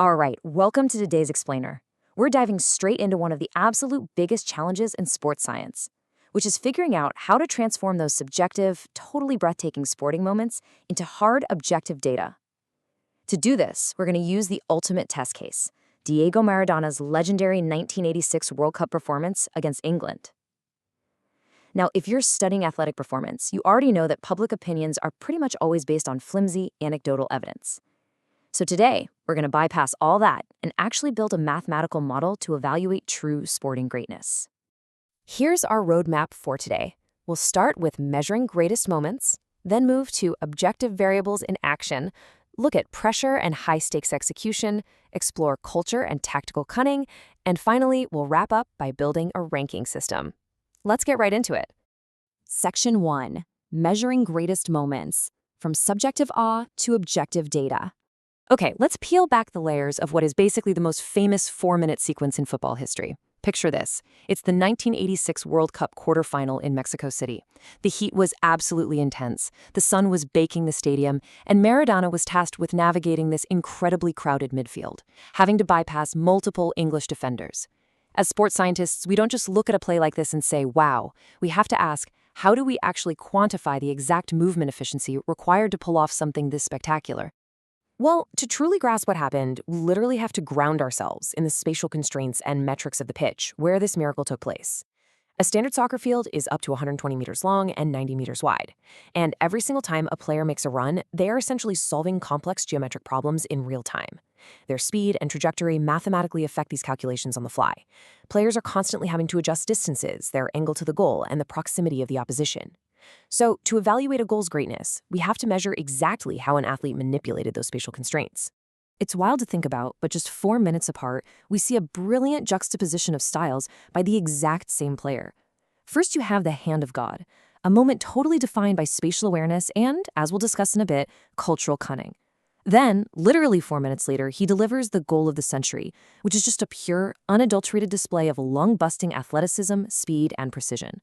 All right, welcome to today's Explainer. We're diving straight into one of the absolute biggest challenges in sports science, which is figuring out how to transform those subjective, totally breathtaking sporting moments into hard, objective data. To do this, we're going to use the ultimate test case, Diego Maradona's legendary 1986 World Cup performance against England. Now, if you're studying athletic performance, you already know that public opinions are pretty much always based on flimsy, anecdotal evidence. So today, we're going to bypass all that and actually build a mathematical model to evaluate true sporting greatness. Here's our roadmap for today. We'll start with measuring greatest moments, then move to objective variables in action, look at pressure and high-stakes execution, explore culture and tactical cunning, and finally, we'll wrap up by building a ranking system. Let's get right into it. Section 1. Measuring greatest moments, from subjective awe to objective data. Okay, let's peel back the layers of what is basically the most famous 4-minute sequence in football history. Picture this. It's the 1986 World Cup quarterfinal in Mexico City. The heat was absolutely intense. The sun was baking the stadium, and Maradona was tasked with navigating this incredibly crowded midfield, having to bypass multiple English defenders. As sports scientists, we don't just look at a play like this and say, wow. We have to ask, how do we actually quantify the exact movement efficiency required to pull off something this spectacular? Well, to truly grasp what happened, we literally have to ground ourselves in the spatial constraints and metrics of the pitch where this miracle took place. A standard soccer field is up to 120 meters long and 90 meters wide. And every single time a player makes a run, they are essentially solving complex geometric problems in real time. Their speed and trajectory mathematically affect these calculations on the fly. Players are constantly having to adjust distances, their angle to the goal, and the proximity of the opposition. So, to evaluate a goal's greatness, we have to measure exactly how an athlete manipulated those spatial constraints. It's wild to think about, but just 4 minutes apart, we see a brilliant juxtaposition of styles by the exact same player. First, you have the hand of God, a moment totally defined by spatial awareness and, as we'll discuss in a bit, cultural cunning. Then, literally 4 minutes later, he delivers the goal of the century, which is just a pure, unadulterated display of lung-busting athleticism, speed, and precision.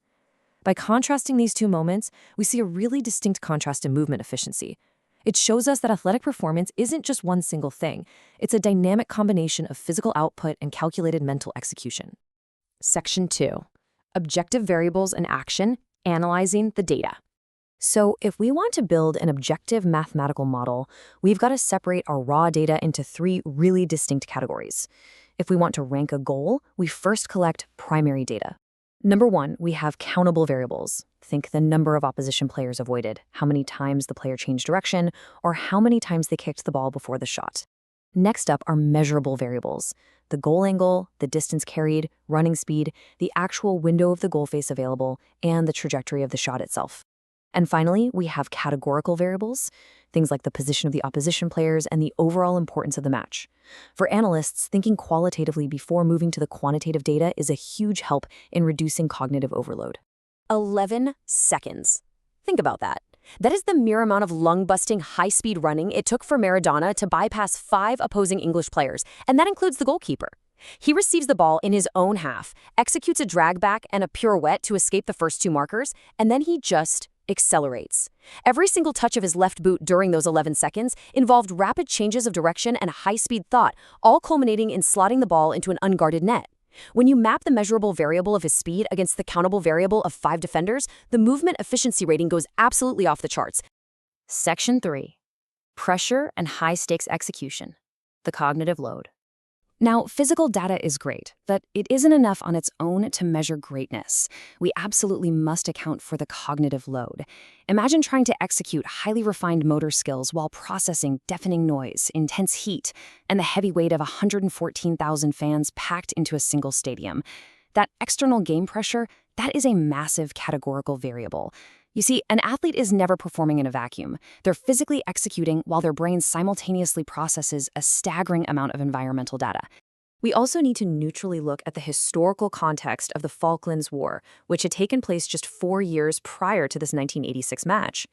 By contrasting these two moments, we see a really distinct contrast in movement efficiency. It shows us that athletic performance isn't just one single thing. It's a dynamic combination of physical output and calculated mental execution. Section 2. Objective variables in action, analyzing the data. So if we want to build an objective mathematical model, we've got to separate our raw data into 3 really distinct categories. If we want to rank a goal, we first collect primary data. Number 1, we have countable variables. Think the number of opposition players avoided, how many times the player changed direction, or how many times they kicked the ball before the shot. Next up are measurable variables. The goal angle, the distance carried, running speed, the actual window of the goal face available, and the trajectory of the shot itself. And finally, we have categorical variables, things like the position of the opposition players and the overall importance of the match. For analysts, thinking qualitatively before moving to the quantitative data is a huge help in reducing cognitive overload. 11 seconds. Think about that. That is the mere amount of lung-busting, high-speed running it took for Maradona to bypass 5 opposing English players, and that includes the goalkeeper. He receives the ball in his own half, executes a drag back and a pirouette to escape the first 2 markers, and then he just accelerates. Every single touch of his left boot during those 11 seconds involved rapid changes of direction and high-speed thought, all culminating in slotting the ball into an unguarded net. When you map the measurable variable of his speed against the countable variable of 5 defenders, the movement efficiency rating goes absolutely off the charts. Section 3. Pressure and high-stakes execution. The cognitive load. Now, physical data is great, but it isn't enough on its own to measure greatness. We absolutely must account for the cognitive load. Imagine trying to execute highly refined motor skills while processing deafening noise, intense heat, and the heavy weight of 114,000 fans packed into a single stadium. That external game pressure, that is a massive categorical variable. You see, an athlete is never performing in a vacuum. They're physically executing while their brain simultaneously processes a staggering amount of environmental data. We also need to neutrally look at the historical context of the Falklands War, which had taken place just 4 years prior to this 1986 match.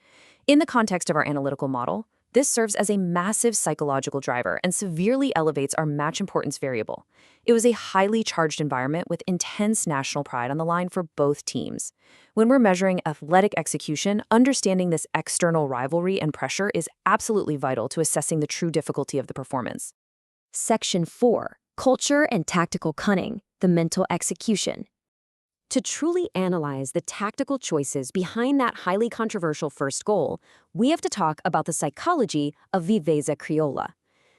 In the context of our analytical model, this serves as a massive psychological driver and severely elevates our match importance variable. It was a highly charged environment with intense national pride on the line for both teams. When we're measuring athletic execution, understanding this external rivalry and pressure is absolutely vital to assessing the true difficulty of the performance. Section 4. Culture and Tactical Cunning, the Mental Execution. To truly analyze the tactical choices behind that highly controversial first goal, we have to talk about the psychology of viveza criolla.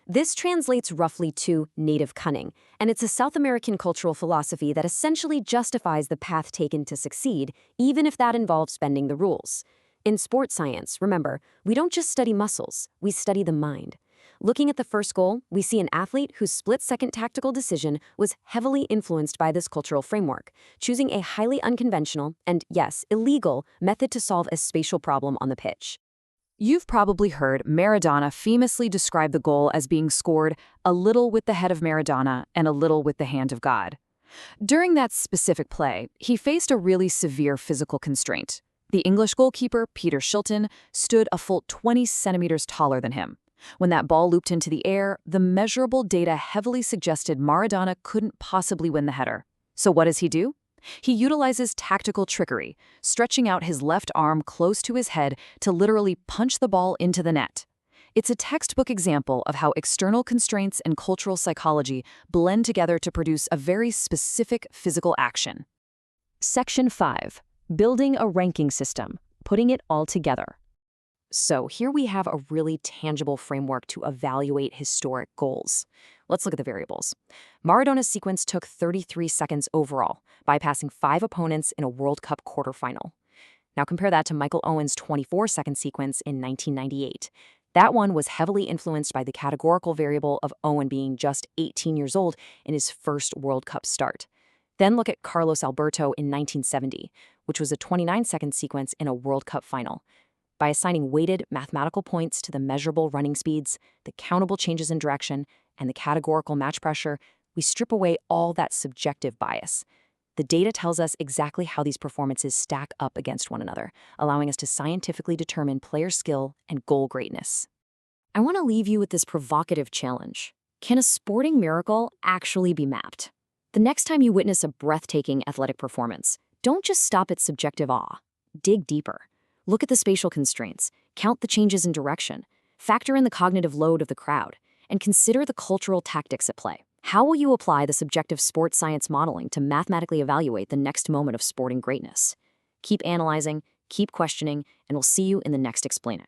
This translates roughly to native cunning, and it's a South American cultural philosophy that essentially justifies the path taken to succeed, even if that involves bending the rules. In sports science, remember, we don't just study muscles, we study the mind. Looking at the first goal, we see an athlete whose split-second tactical decision was heavily influenced by this cultural framework, choosing a highly unconventional and, yes, illegal method to solve a spatial problem on the pitch. You've probably heard Maradona famously describe the goal as being scored a little with the head of Maradona and a little with the hand of God. During that specific play, he faced a really severe physical constraint. The English goalkeeper, Peter Shilton, stood a full 20 centimeters taller than him. When that ball looped into the air, the measurable data heavily suggested Maradona couldn't possibly win the header. So what does he do? He utilizes tactical trickery, stretching out his left arm close to his head to literally punch the ball into the net. It's a textbook example of how external constraints and cultural psychology blend together to produce a very specific physical action. Section 5. Building a ranking system, putting it all together. So here we have a really tangible framework to evaluate historic goals. Let's look at the variables. Maradona's sequence took 33 seconds overall, bypassing 5 opponents in a World Cup quarterfinal. Now compare that to Michael Owen's 24-second sequence in 1998. That one was heavily influenced by the categorical variable of Owen being just 18 years old in his first World Cup start. Then look at Carlos Alberto in 1970, which was a 29-second sequence in a World Cup final. By assigning weighted mathematical points to the measurable running speeds, the countable changes in direction, and the categorical match pressure, we strip away all that subjective bias. The data tells us exactly how these performances stack up against one another, allowing us to scientifically determine player skill and goal greatness. I want to leave you with this provocative challenge. Can a sporting miracle actually be mapped? The next time you witness a breathtaking athletic performance, don't just stop at subjective awe. Dig deeper. Look at the spatial constraints, count the changes in direction, factor in the cognitive load of the crowd, and consider the cultural tactics at play. How will you apply the subjective sports science modeling to mathematically evaluate the next moment of sporting greatness? Keep analyzing, keep questioning, and we'll see you in the next Explain It.